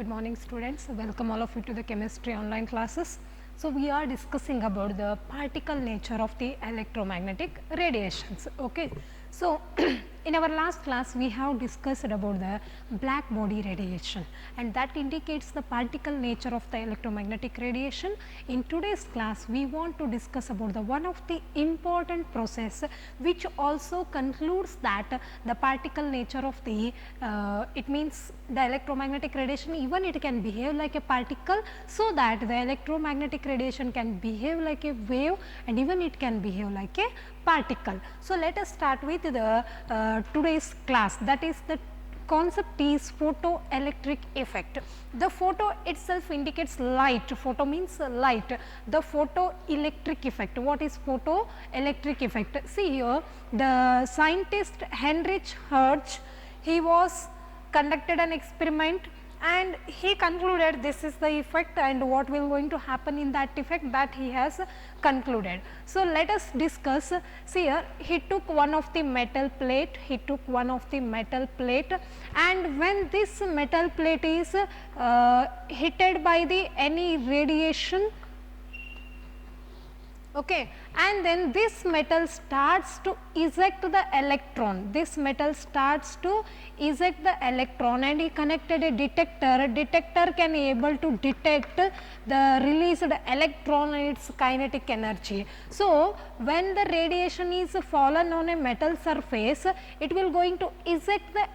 Good morning students, welcome all of you to the chemistry online classes. So, we are discussing about the particle nature of the electromagnetic radiations. Okay. So, in our last class we have discussed about the black body radiation and that indicates the particle nature of the electromagnetic radiation. In today's class we want to discuss about the one of the important process which also concludes that the particle nature of the it means the electromagnetic radiation, even it can behave like a particle, so that the electromagnetic radiation can behave like a wave and even it can behave like a particle. So, let us start with the today's class, that is the concept is photoelectric effect. The photo itself indicates light, photo means light, the photoelectric effect. What is photoelectric effect? See here, the scientist Heinrich Hertz, he was conducted an experiment and he concluded this is the effect and what will going to happen in that effect, that he has concluded. So, let us discuss. See here, he took one of the metal plate, and when this metal plate is hit by the any radiation, okay, and then this metal starts to eject the electron, and he connected a detector can able to detect the released electron and its kinetic energy. So, when the radiation is fallen on a metal surface, it will going to eject the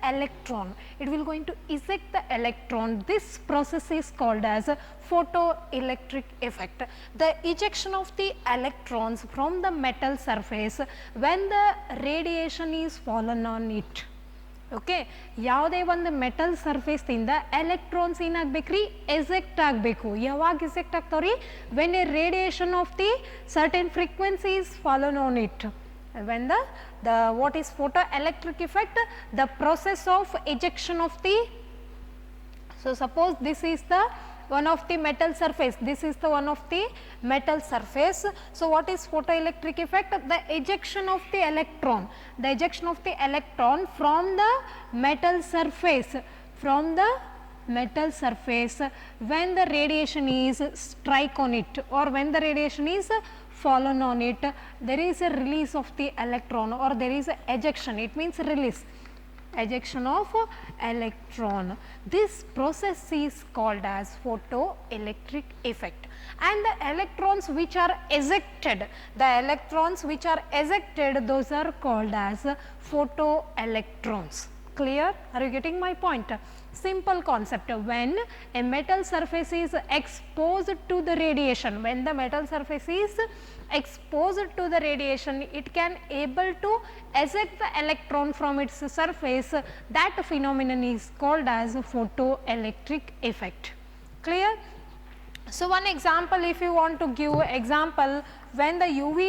electron, this process is called as photoelectric effect. The ejection of the electrons from the metal surface when the radiation is fallen on it. Okay, ಯಾವುದೇ ಒಂದು metal surface ಇಂದ electrons ಏನಾಗಬೇಕ್ರಿ, eject ಆಗಬೇಕು. ಯಾವಾಗ eject ಆಗ್ತಾವ್ರಿ, when a radiation of the certain frequency is fallen on it. When the what is photoelectric effect, the process of ejection of the, so suppose this is the one of the metal surface, So, what is photoelectric effect? The ejection of the electron, from the metal surface, when the radiation is strike on it or when the radiation is fallen on it, there is a release of the electron or there is a ejection, it means ejection of electron. This process is called as photoelectric effect, and the electrons which are ejected, those are called as photoelectrons. Clear? Are you getting my point? Simple concept. When a metal surface is exposed to the radiation, it can able to eject the electron from its surface. That phenomenon is called as photoelectric effect. Clear? So, one example, if you want to give example, when the UV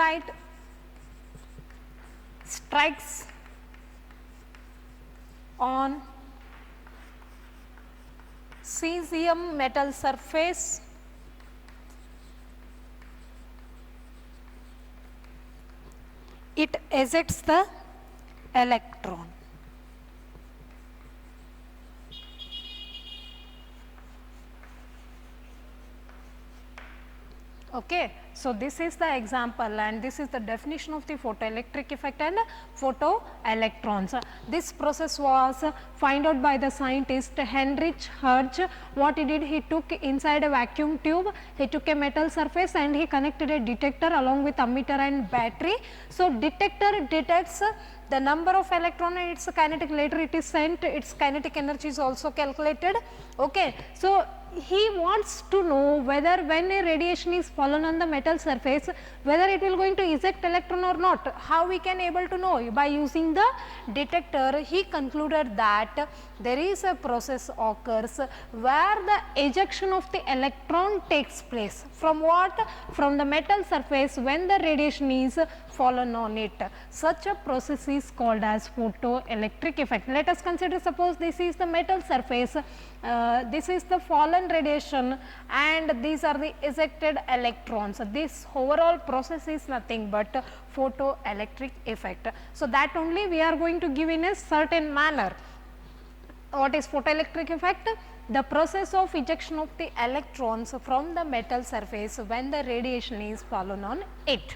light strikes on cesium metal surface, it ejects the electron. Okay. So, this is the example and this is the definition of the photoelectric effect and photoelectrons. This process was found out by the scientist Heinrich Hertz. What he did, he took inside a vacuum tube, he took a metal surface and he connected a detector along with ammeter and battery. So, detector detects the number of electron and its kinetic, later it is sent, its kinetic energy is also calculated. Okay. So, he wants to know whether when a radiation is fallen on the metal surface, whether it will going to eject electron or not. How we can able to know? By using the detector. He concluded that there is a process occurs where the ejection of the electron takes place. From what? From the metal surface when the radiation is fallen on it. Such a process is called as photoelectric effect. Let us consider, suppose this is the metal surface, this is the fallen radiation and these are the ejected electrons. This overall process is nothing but photoelectric effect. So, that only we are going to give in a certain manner. What is photoelectric effect? The process of ejection of the electrons from the metal surface when the radiation is fallen on it.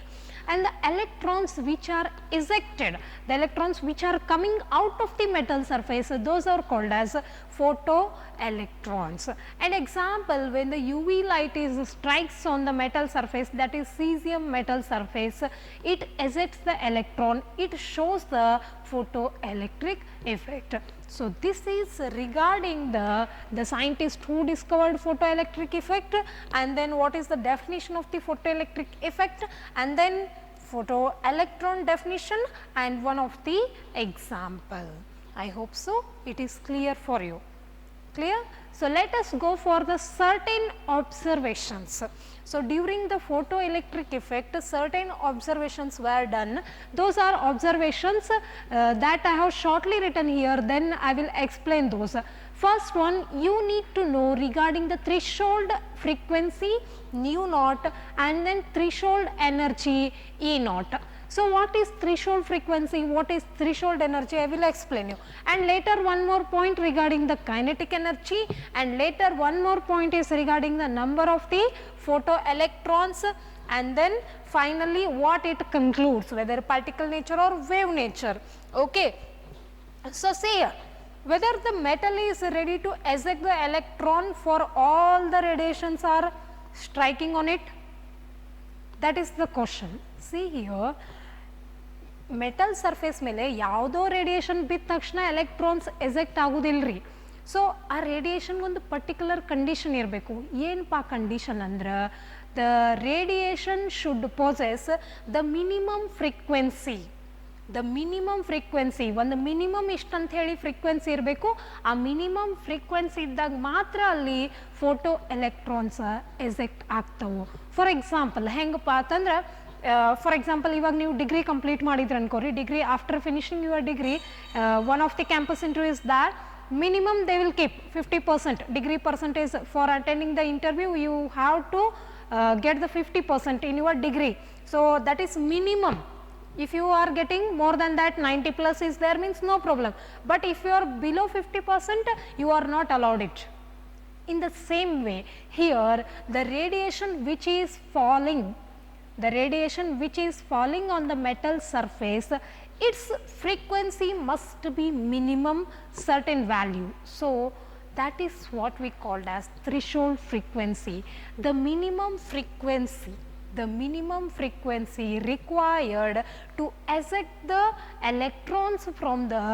And the electrons which are ejected, the electrons which are coming out of the metal surface, those are called as photoelectrons. An example, when the UV light is strikes on the metal surface, that is cesium metal surface, it ejects the electron, it shows the photoelectric effect. So, this is regarding the scientist who discovered photoelectric effect, and then what is the definition of the photoelectric effect, and then photoelectron definition and one of the example. I hope so it is clear for you. Clear? So, let us go for the certain observations. So, during the photoelectric effect, certain observations were done. Those are observations that I have shortly written here, then I will explain those. First one, you need to know regarding the threshold frequency nu naught and then threshold energy E naught. So, what is threshold frequency, what is threshold energy, I will explain you, and later one more point regarding the kinetic energy, and later one more point is regarding the number of the photoelectrons, and then finally what it concludes, whether particle nature or wave nature. Okay. So, see here, whether the metal is ready to eject the electron for all the radiations are striking on it, that is the question. See here, metal surface ಮೇಲೆ ಯಾವುದೋ radiation ಬಿದ್ದ ತಕ್ಷಣ electrons eject ಆಗೋದಿಲ್ಲರಿ. So ಆ radiation ಒಂದು particular condition ಇರಬೇಕು. ಏನಪ್ಪ condition ಅಂದ್ರೆ the radiation should possess the minimum frequency. The minimum frequency, ಒಂದು ಮಿನಿಮಮ್ ಇಷ್ಟಂತ ಹೇಳಿ ಫ್ರೀಕ್ವೆನ್ಸಿ ಇರಬೇಕು. ಆ ಮಿನಿಮಮ್ ಫ್ರೀಕ್ವೆನ್ಸಿ ಇದ್ದಾಗ ಮಾತ್ರ ಅಲ್ಲಿ ಫೋಟೋ ಎಲೆಕ್ಟ್ರಾನ್ಸ್ ಎಜೆಕ್ಟ್ ಆಗ್ತವೆ. ಫಾರ್ ಎಕ್ಸಾಂಪಲ್ ಹೆಂಗಪ್ಪ ಅಂತಂದ್ರೆ, ಫಾರ್ ಎಕ್ಸಾಂಪಲ್ ಇವಾಗ ನೀವು ಡಿಗ್ರಿ ಕಂಪ್ಲೀಟ್ ಮಾಡಿದ್ರೆ ಅನ್ಕೋರಿ, degree after finishing your degree one of the campus interview is that minimum they will keep 50% degree percentage for attending the interview. You have to get the 50% in your degree. So, that is minimum. If you are getting more than that, 90 plus is there, means no problem, but if you are below 50%, you are not allowed it. In the same way here, the radiation which is falling, the radiation which is falling on the metal surface, its frequency must be minimum certain value. So, that is what we called as threshold frequency. The minimum frequency, the minimum frequency required to eject the electrons from the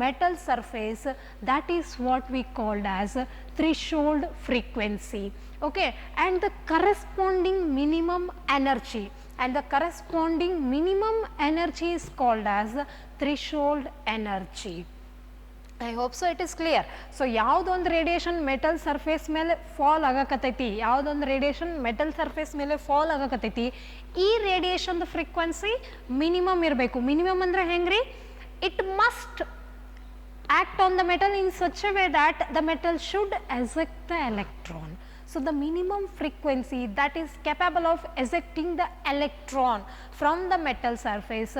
metal surface, that is what we called as threshold frequency. Okay, and the corresponding minimum energy, and the corresponding minimum energy is called as threshold energy. I hope so it is clear. So, ಯಾವುದೊಂದು radiation metal surface ಮೇಲೆ fall ಆಗಕತ್ತೈತಿ, ಯಾವುದೊಂದು radiation metal surface ಮೇಲೆ fall ಆಗಕತ್ತೈತಿ, ಈ radiation frequency minimum ಇರಬೇಕು. Minimum ಅಂದರೆ ಹೆಂಗ್ರಿ, it must act on the metal in such a way that the metal should eject the electron. So, the minimum frequency that is capable of ejecting the electron from the metal surface,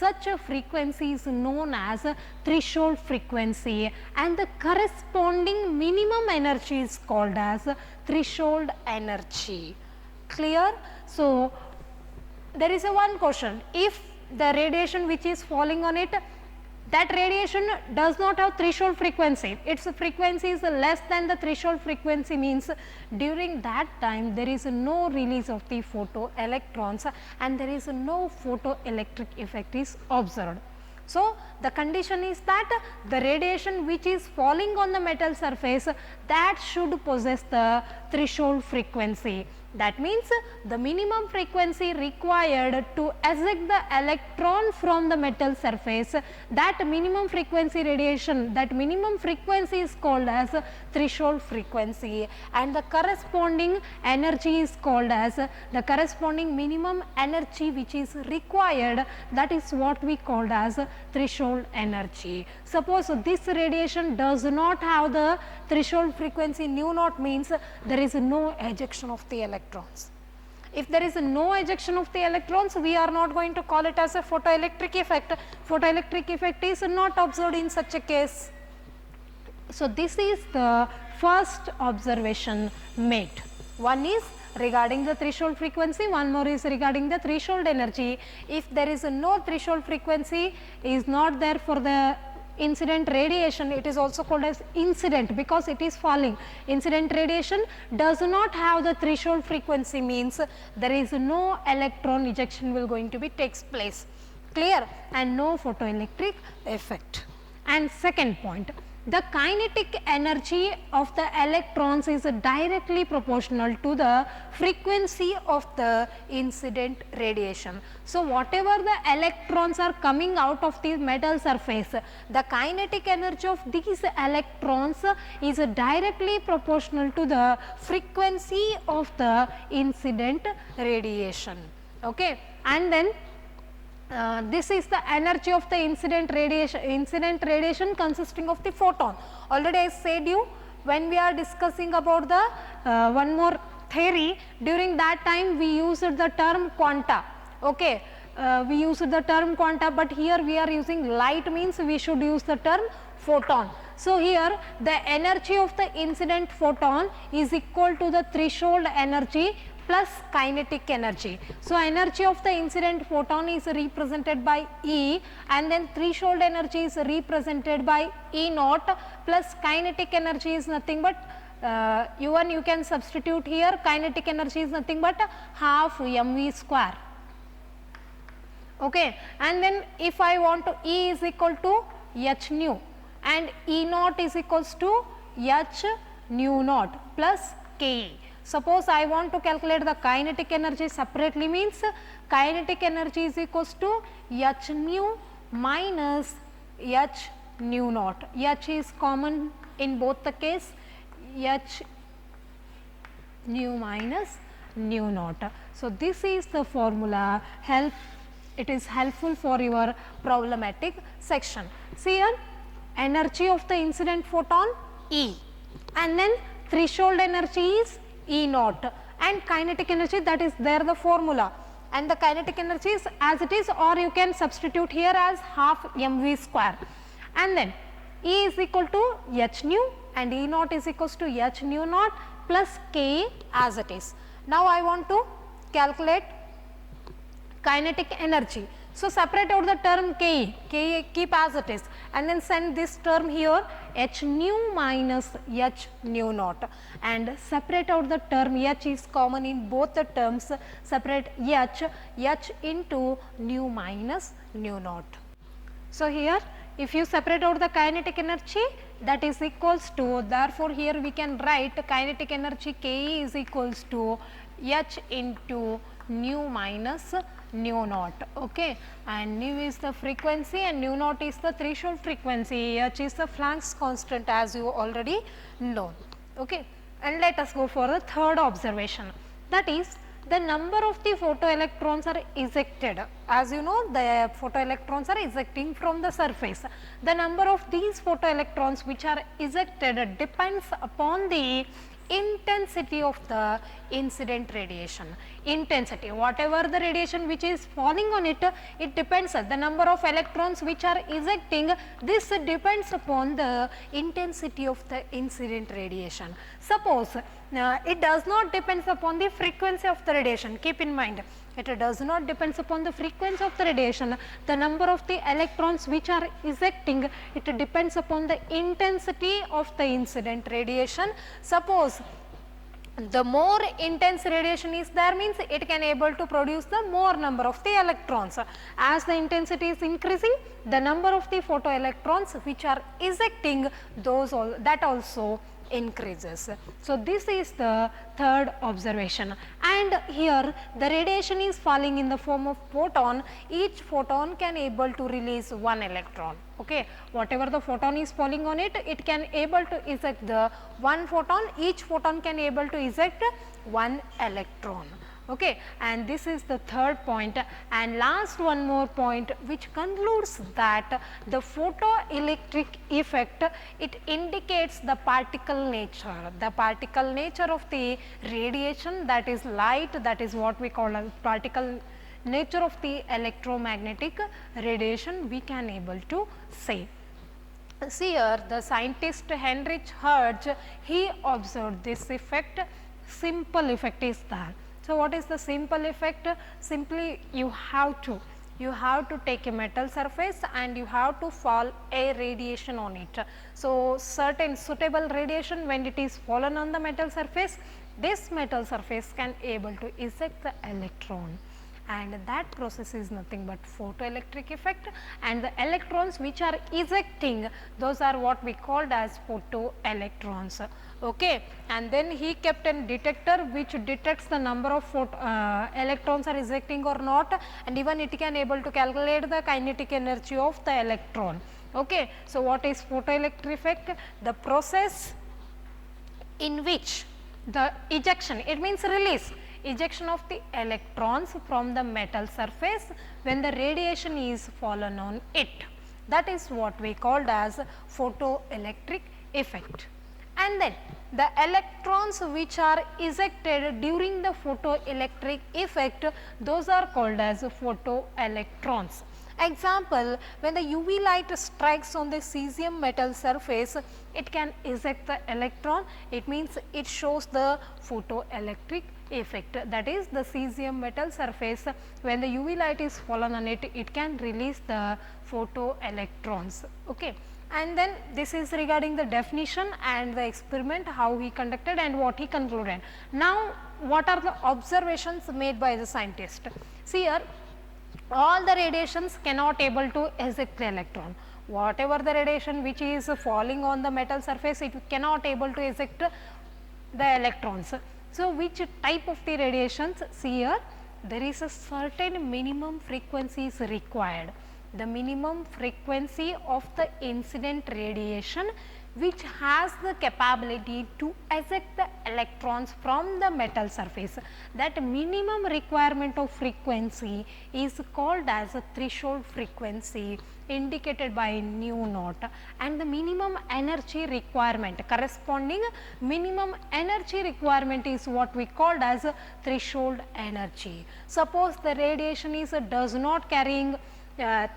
such a frequency is known as threshold frequency, and the corresponding minimum energy is called as threshold energy. Clear? So, there is a one question, if the radiation which is falling on it, that radiation does not have threshold frequency, its frequency is less than the threshold frequency, means during that time there is no release of the photoelectrons and there is no photoelectric effect is observed. So, the condition is that the radiation which is falling on the metal surface, that should possess the threshold frequency. That means the minimum frequency required to eject the electron from the metal surface, that minimum frequency radiation, that minimum frequency is called as threshold frequency, and the corresponding energy is called as the corresponding minimum energy which is required, that is what we called as threshold energy. Suppose this radiation does not have the threshold frequency nu naught, means there is no ejection of the electrons. If there is no ejection of the electrons, we are not going to call it as a photoelectric effect. Photoelectric effect is not observed in such a case. So, this is the first observation made. One is regarding the threshold frequency, one more is regarding the threshold energy. If there is no threshold frequency is not there for the incident radiation, it is also called as incident because it is falling. Incident radiation does not have the threshold frequency, means there is no electron ejection will going to be takes place, clear, and no photoelectric effect. And second point, the kinetic energy of the electrons is directly proportional to the frequency of the incident radiation. So, whatever the electrons are coming out of the metal surface, the kinetic energy of these electrons is directly proportional to the frequency of the incident radiation. Okay. And then this is the energy of the incident radiation consisting of the photon. Already I said you, when we are discussing about the one more theory, during that time we used the term quanta. Okay. We used the term quanta, but here we are using light, means we should use the term photon. So, here the energy of the incident photon is equal to the threshold energy plus kinetic energy. So, energy of the incident photon is represented by E, and then threshold energy is represented by E naught, plus kinetic energy is nothing but U1 you can substitute here, kinetic energy is nothing but half mv square. Okay. And then if I want to, E is equal to h nu and E naught is equals to h nu naught plus K. Suppose I want to calculate the kinetic energy separately, means kinetic energy is equals to h nu minus h nu naught. H is common in both the case, h nu minus nu naught. So, this is the formula, it is helpful for your problematic section. See here, energy of the incident photon E, and then threshold energy is E naught, and kinetic energy, that is there the formula, and the kinetic energy is as it is, or you can substitute here as half mv square, and then E is equal to h nu and E naught is equals to h nu naught plus K as it is. Now, I want to calculate kinetic energy. So, separate out the term K keep as it is, and then send this term here h nu minus h nu naught, and separate out the term h is common in both the terms, separate h into nu minus nu naught. So, here if you separate out the kinetic energy, that is equals to, therefore, here we can write kinetic energy K is equals to h into nu minus nu naught. Okay. And nu is the frequency and nu naught is the threshold frequency, h is the Planck's constant, as you already know. Okay. And let us go for the third observation, that is the number of the photoelectrons are ejected. As you know, the photoelectrons are ejecting from the surface. The number of these photoelectrons which are ejected depends upon the intensity of the incident radiation. Intensity, whatever the radiation which is falling on it, it depends the number of electrons which are ejecting, this depends upon the intensity of the incident radiation. Suppose it does not depends upon the frequency of the radiation, keep in mind, it does not depends upon the frequency of the radiation, the number of the electrons which are ejecting, it depends upon the intensity of the incident radiation. Suppose the more intense radiation is there, means it can able to produce the more number of the electrons. As the intensity is increasing, the number of the photoelectrons which are ejecting, that also increases. So, this is the third observation, and here the radiation is falling in the form of photon. Each photon can able to release one electron. Okay. Whatever the photon is falling on it, it can able to eject the one photon, each photon can able to eject one electron. Okay. And this is the third point, and last one more point which concludes that the photoelectric effect, it indicates the particle nature of the radiation, that is light, that is what we call as particle nature of the electromagnetic radiation, we can able to say. See here, the scientist Heinrich Hertz, he observed this effect. Simple effect is that. So, what is the simple effect? Simply you have to take a metal surface and you have to fall a radiation on it. So, certain suitable radiation, when it is fallen on the metal surface, this metal surface can able to eject the electron, and that process is nothing but photoelectric effect, and the electrons which are ejecting, those are what we called as photoelectrons. Okay. And then he kept a detector which detects the number of electrons are ejecting or not, and even it can able to calculate the kinetic energy of the electron. Okay. So, what is photoelectric effect? The process in which the ejection, it means release, ejection of the electrons from the metal surface when the radiation is fallen on it, that is what we called as photoelectric effect. And then the electrons which are ejected during the photoelectric effect, those are called as photoelectrons. Example, when the UV light strikes on the cesium metal surface, it can eject the electron, it means it shows the photoelectric effect, that is the cesium metal surface, when the UV light is fallen on it, it can release the photoelectrons. Okay. And then this is regarding the definition and the experiment, how he conducted and what he concluded. Now, what are the observations made by the scientist? See here, all the radiations cannot able to eject the electron. Whatever the radiation which is falling on the metal surface, it cannot able to eject the electrons. So, which type of the radiations? See here, there is a certain minimum frequency is required. The minimum frequency of the incident radiation which has the capability to eject the electrons from the metal surface. That minimum requirement of frequency is called as a threshold frequency, indicated by nu naught, and the minimum energy requirement, corresponding minimum energy requirement is what we called as a threshold energy. Suppose the radiation is does not carrying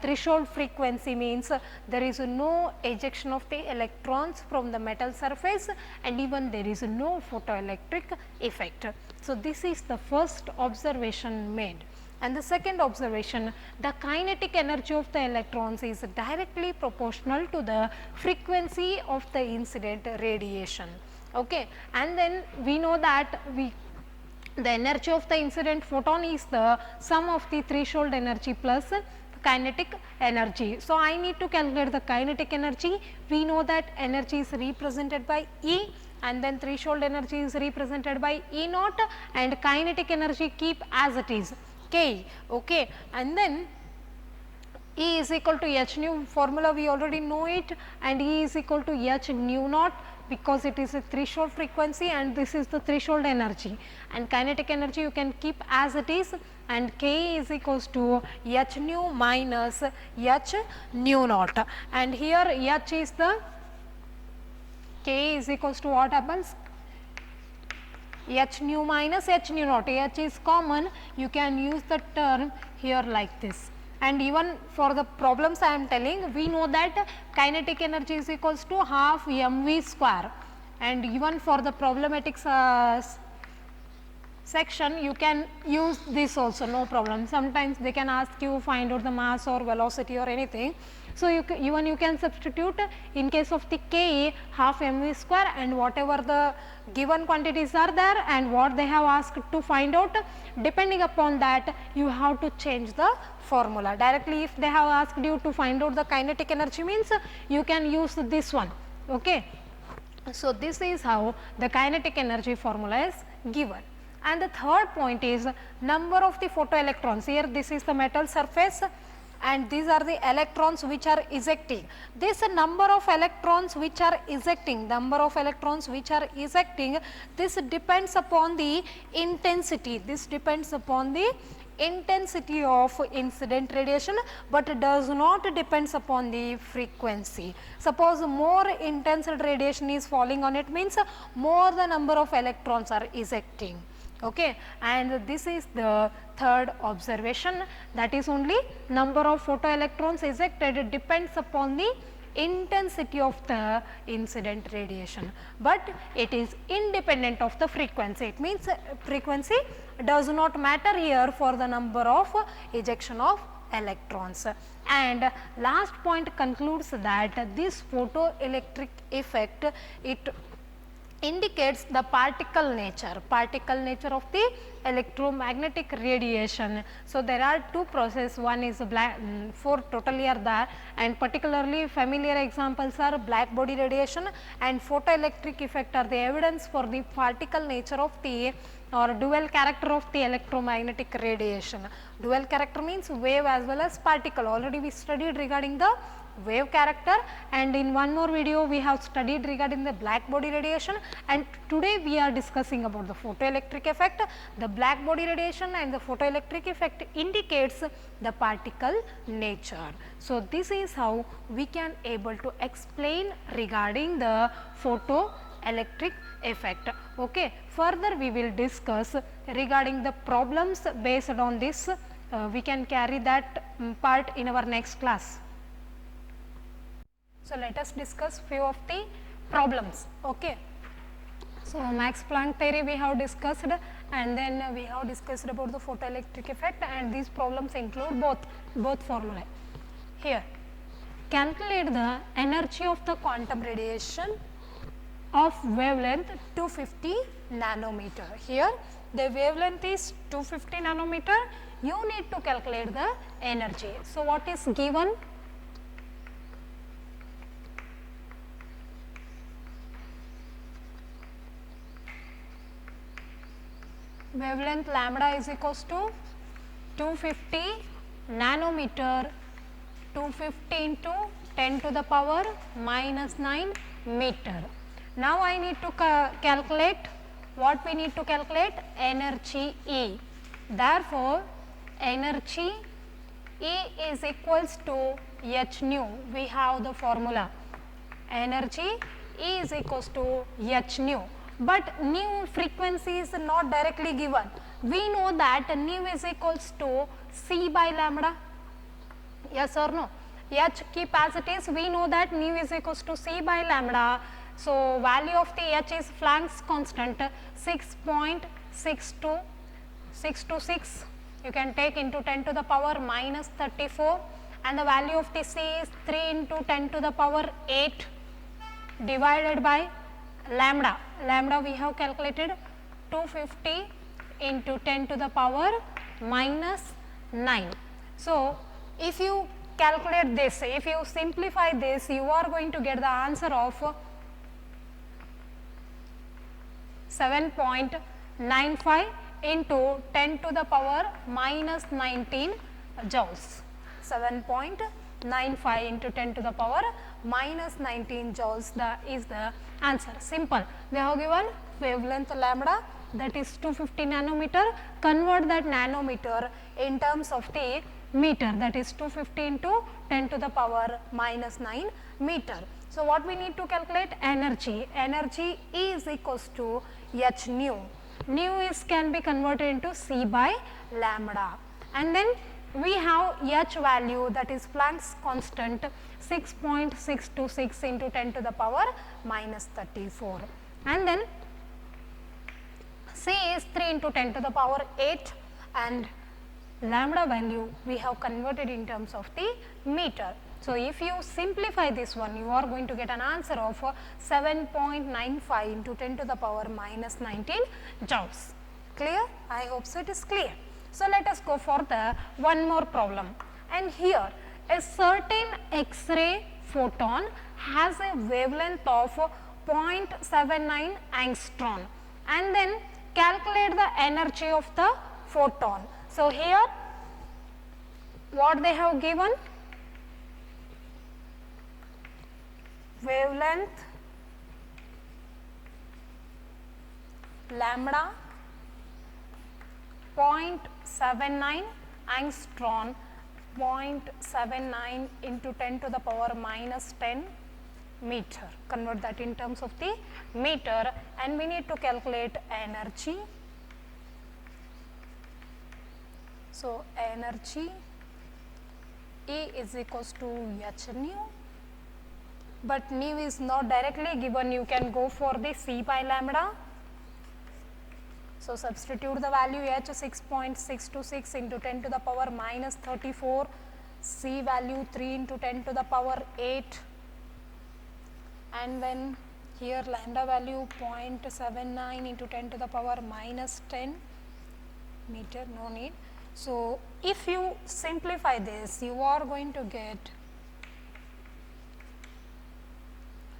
threshold frequency, means there is no ejection of the electrons from the metal surface, and even there is no photoelectric effect. So, this is the first observation made. And the second observation, the kinetic energy of the electrons is directly proportional to the frequency of the incident radiation. Okay. And then we know that the energy of the incident photon is the sum of the threshold energy plus kinetic energy. So, I need to calculate the kinetic energy. We know that energy is represented by E, and then threshold energy is represented by E naught, and kinetic energy keep as it is K. Okay. And then E is equal to h nu, formula we already know it, and E is equal to h nu naught, because it is a threshold frequency and this is the threshold energy, and kinetic energy you can keep as it is, and K is equals to h nu minus h nu naught, and here h is the K is equals to what happens, h nu minus h nu naught, h is common, you can use the term here like this. And even for the problems I am telling, we know that kinetic energy is equals to half mv square, and even for the problematics section you can use this also, no problem. Sometimes they can ask you find out the mass or velocity or anything. So, even you can substitute in case of the K half mv square, and whatever the given quantities are there and what they have asked to find out, depending upon that you have to change the formula. Directly if they have asked you to find out the kinetic energy, means you can use this one. Okay. So, this is how the kinetic energy formula is given. And the third point is number of the photoelectrons. Here this is the metal surface and these are the electrons which are ejecting. This number of electrons which are ejecting, this depends upon the intensity. This depends upon the intensity of incident radiation, but it does not depends upon the frequency. Suppose more intense radiation is falling on it, means more the number of electrons are ejecting. Okay. And this is the third observation, that is only number of photoelectrons ejected depends upon the intensity of the incident radiation, but it is independent of the frequency. It means frequency does not matter here for the number of ejection of electrons. And last point concludes that this photoelectric effect, it indicates the particle nature of the electromagnetic radiation. So, there are two processes, one is four totally are there, and particularly familiar examples are black body radiation and photoelectric effect are the evidence for the particle nature of the or dual character of the electromagnetic radiation. Dual character means wave as well as particle. Already we studied regarding the wave character, and in one more video we have studied regarding the black body radiation, and today we are discussing about the photoelectric effect. The black body radiation and the photoelectric effect indicates the particle nature. So, this is how we can able to explain regarding the photoelectric effect. Okay. Further we will discuss regarding the problems based on this. We can carry that part in our next class. So, let us discuss few of the problems. Okay. So, Max Planck theory we have discussed, and then we have discussed about the photoelectric effect, and these problems include both formulae. Here, calculate the energy of the quantum radiation of wavelength 250 nanometer. Here the wavelength is 250 nanometer, you need to calculate the energy. So, what is given? Wavelength lambda is equals to 250 nanometer, 250 into 10 to the power minus 9 meter. Now, I need to calculate what we need to calculate, energy E. Therefore, energy E is equals to h nu. We have the formula, energy E is equals to h nu. But nu frequency is not directly given. We know that nu is equals to C by lambda. Yes or no? H capacities, we know that nu is equals to C by lambda. So, value of the H is Planck's constant 6.626. You can take into 10 to the power minus 34, and the value of the C is 3 into 10 to the power 8 divided by lambda. Lambda we have calculated 250 into 10 to the power minus 9. So, if you calculate this, if you simplify this, you are going to get the answer of 7.95 into 10 to the power minus 19 joules. 7.95 into 10 to the power minus 19 joules is the answer. Simple. They have given wavelength lambda, that is 250 nanometer. Convert that nanometer in terms of the meter, that is 250 into 10 to the power minus 9 meter. So, what we need to calculate? Energy. Energy E is equals to h nu. Nu is can be converted into C by lambda, and then we have h value, that is Planck's constant 6.626 into 10 to the power minus 34, and then C is 3 into 10 to the power 8, and lambda value we have converted in terms of the meter. So, if you simplify this one, you are going to get an answer of 7.95 into 10 to the power minus 19 joules. Clear? I hope so it is clear. So, let us go for the one more problem, and here a certain X-ray photon has a wavelength of 0.79 angstrom, and then calculate the energy of the photon. So, here what they have given, wavelength lambda 0.79 angstrom, 0.79 into 10 to the power minus 10 meter. Convert that in terms of the meter, and we need to calculate energy. So, energy E is equals to h nu but nu is not directly given, you can go for the C by lambda. So, substitute the value h 6.626 into 10 to the power minus 34, C value 3 into 10 to the power 8, and then here lambda value 0.79 into 10 to the power minus 10 meter, no need. So, if you simplify this, you are going to get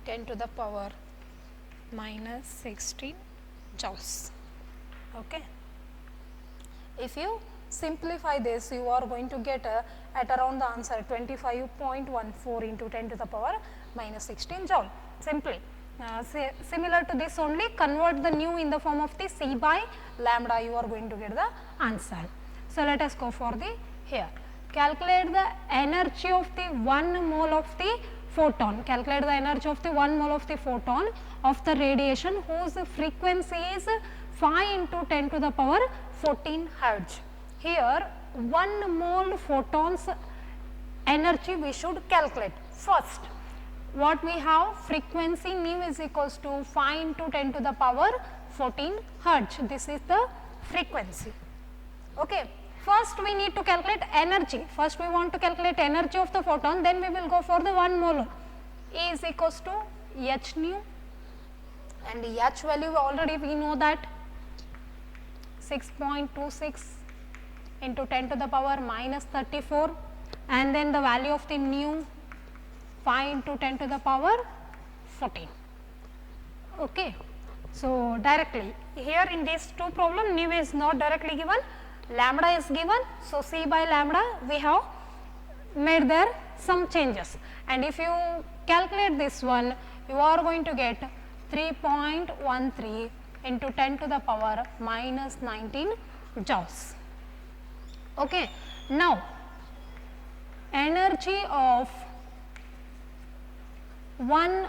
10 to the power minus 16 joules. Okay. If you simplify this, you are going to get at around the answer 25.14 into 10 to the power minus 16 joule. Simply similar to this only, convert the nu in the form of the C by lambda, you are going to get the answer. So, let us go for the here. Calculate the energy of the 1 mole of the photon. Calculate the energy of the 1 mole of the photon of the radiation whose frequency is 5 into 10 to the power 14 hertz. Here 1 mole photons energy we should calculate. First, what we have, frequency nu is equals to 5 into 10 to the power 14 hertz. This is the frequency. Okay. First we need to calculate energy. First we want to calculate energy of the photon, then we will go for the 1 mole. E is equals to h nu, and h value already we know that 6.26 into 10 to the power minus 34, and then the value of the nu 5 into 10 to the power 14. Okay. So, directly here in these two problem, nu is not directly given, lambda is given. So, C by lambda we have made there some changes, and if you calculate this one, you are going to get 3.13 into 10 to the power minus 19 joules. Okay. Now, energy of 1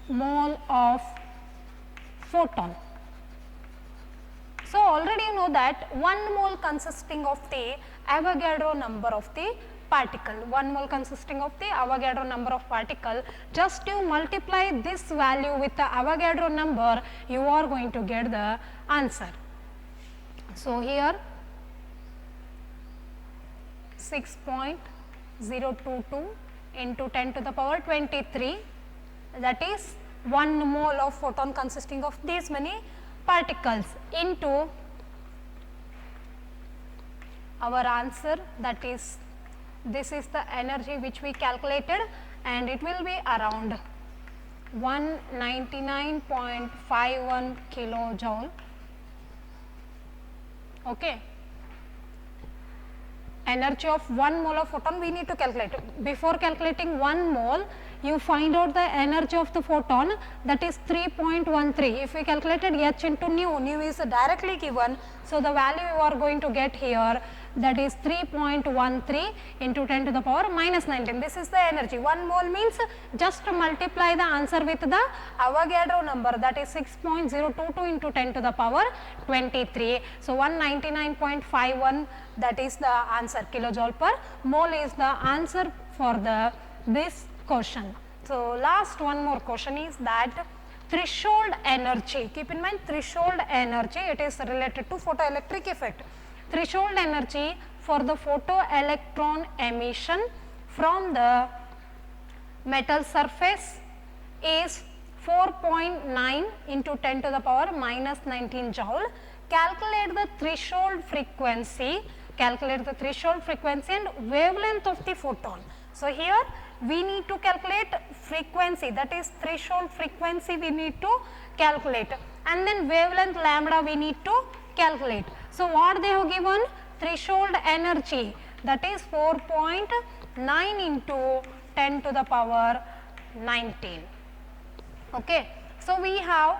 mole of photon. So, already you know that 1 mole consisting of the Avogadro number of the particle, 1 mole consisting of the Avogadro number of particle. Just you multiply this value with the Avogadro number, you are going to get the answer. So, here 6.022 into 10 to the power 23, that is 1 mole of photon consisting of these many particles into our answer, that is, this is the energy which we calculated, and it will be around 199.51 kilojoule. Okay. Energy of 1 mole of photon we need to calculate. Before calculating 1 mole, you find out the energy of the photon, that is 3.13. If we calculated h into nu, nu is directly given. So, the value you are going to get here, that is 3.13 into 10 to the power minus 19. This is the energy. 1 mole means just multiply the answer with the Avogadro number, that is 6.022 into 10 to the power 23. So, 199.51, that is the answer, kilojoule per mole is the answer for this question. So, last one more question is that threshold energy. Keep in mind, threshold energy, it is related to photoelectric effect. Threshold energy for the photoelectron emission from the metal surface is 4.9 into 10 to the power minus 19 joule. Calculate the threshold frequency, and wavelength of the photon. So, here we need to calculate frequency, that is threshold frequency we need to calculate, and then wavelength lambda we need to calculate. So, what they have given? Threshold energy, that is 4.9 into 10 to the power 19. Okay. So, we have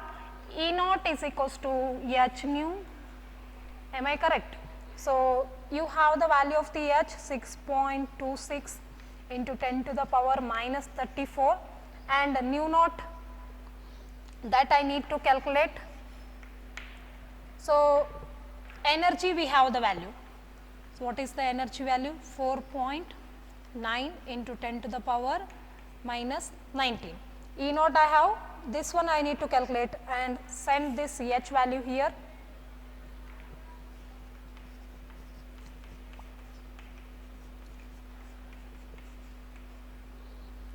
E naught is equals to h nu, am I correct? So, you have the value of the h 6.26 into 10 to the power minus 34, and nu naught that I need to calculate. So, energy we have the value. So, what is the energy value? 4.9 into 10 to the power minus 19. E naught I have, this one I need to calculate and send this H value here.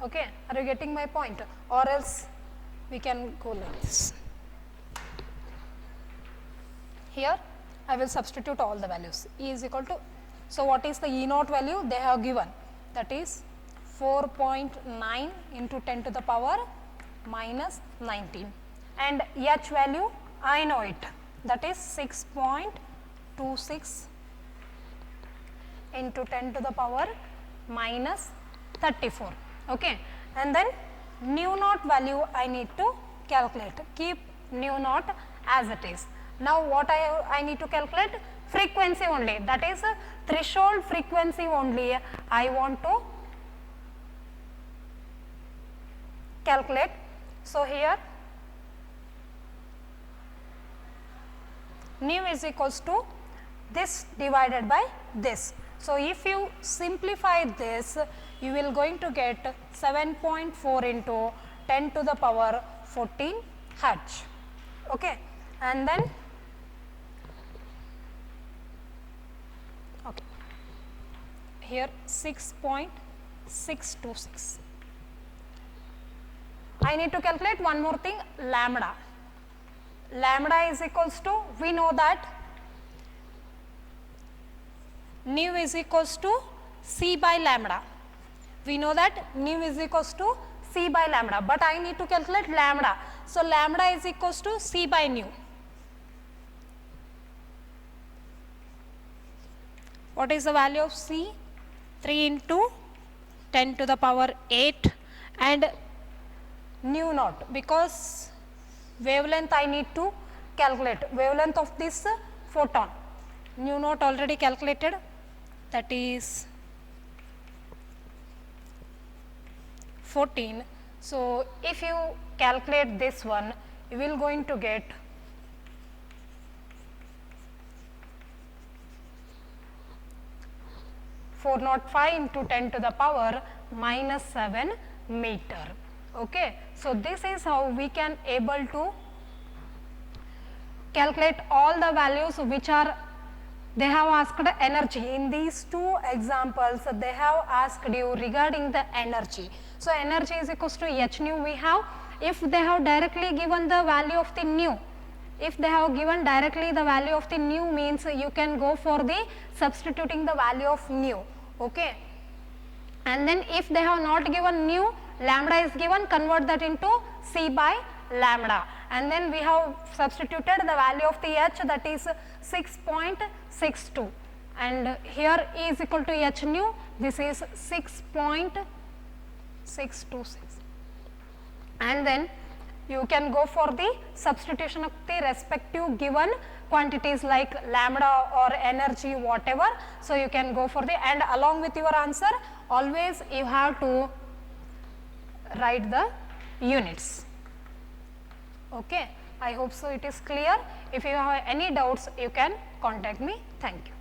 Okay, are you getting my point? Or else we can go like this. Here I will substitute all the values. E is equal to, so what is the E naught value they have given, that is 4.9 into 10 to the power minus 19, and H value I know it, that is 6.26 into 10 to the power minus 34. Okay, and then nu naught value I need to calculate. Keep nu naught as it is. Now what I need to calculate? Frequency only, that is threshold frequency only I want to calculate. So here nu is equals to this divided by this. So if you simplify this, you will going to get 7.4 into 10 to the power 14 Hertz. Okay, and then okay, here 6.626. I need to calculate one more thing, lambda. Lambda is equals to, we know that nu is equals to C by lambda. We know that nu is equals to C by lambda, but I need to calculate lambda. So lambda is equals to C by nu. What is the value of C? 3 into 10 to the power 8 and nu naught, because wavelength I need to calculate, wavelength of this photon. Nu naught already calculated, that is 14. So if you calculate this one, you will going to get 405 into 10 to the power minus 7 meter. Okay. So this is how we can able to calculate all the values which are, they have asked energy. In these two examples, they have asked you regarding the energy. So energy is equals to H nu we have. If they have directly given the value of the nu, if they have given directly the value of the nu, means you can go for the substituting the value of nu. Okay. And then if they have not given nu, lambda is given, convert that into C by lambda, and then we have substituted the value of the H, that is 6.62, and here E is equal to H nu, this is 6.626, and then you can go for the substitution of the respective given quantities like lambda or energy, whatever. So you can go for the, and along with your answer always you have to write the units. Okay. I hope so it is clear. If you have any doubts, you can contact me. Thank you.